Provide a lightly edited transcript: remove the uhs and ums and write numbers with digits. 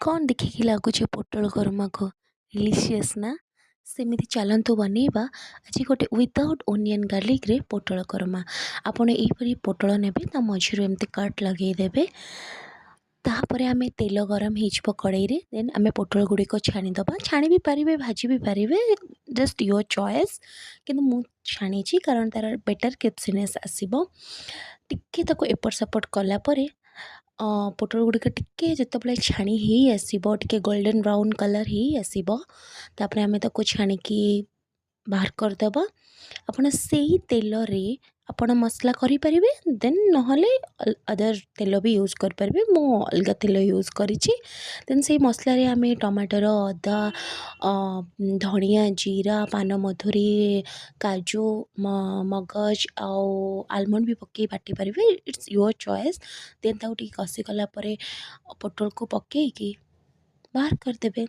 कौन देखिकी लगुच पोटल कोरमा को डिलीशियस ना सेमिति चलतु बनैबा आज गोटे विदाउट ओनियन गार्लिक रे पोटल कोरमा आपण एहीपरी पोटल नेबे ता मझिरु एमती कट लगेदेबे तापर आमे तेल गरम हो कड़ाई रे देन आमे पोटल गुड़िक छाणीदबा छाणी भी पारिबे भाजी भी पारिबे जस्ट योर चॉइस किंतु मु छाणी कारण तार बेटर क्रिस्पीनेस आसीबो टिके ताको एपट सेपट कला परे पोटल गुड़िक टिके जितेबाला छाणी ही आसीबो टिके गोल्डन ब्राउन कलर ही आसीबो तापर आमे ताको छाणीकी बाहर करदबा आपण सेही तेल रे आपण मसला करि परिबे देन नहले अदर तेल भी यूज कर परिबे मो अलगा तेल यूज करिछि देन से मसला रे आमे टमाटर अदा धनिया जीरा पान मधुरी काजू मगज आउ आलमंड भी पकई बाटी परिबे इट्स योर चॉइस देन ताऊ टी कसी गला परे पोटल को पकई की बाहर कर देबे।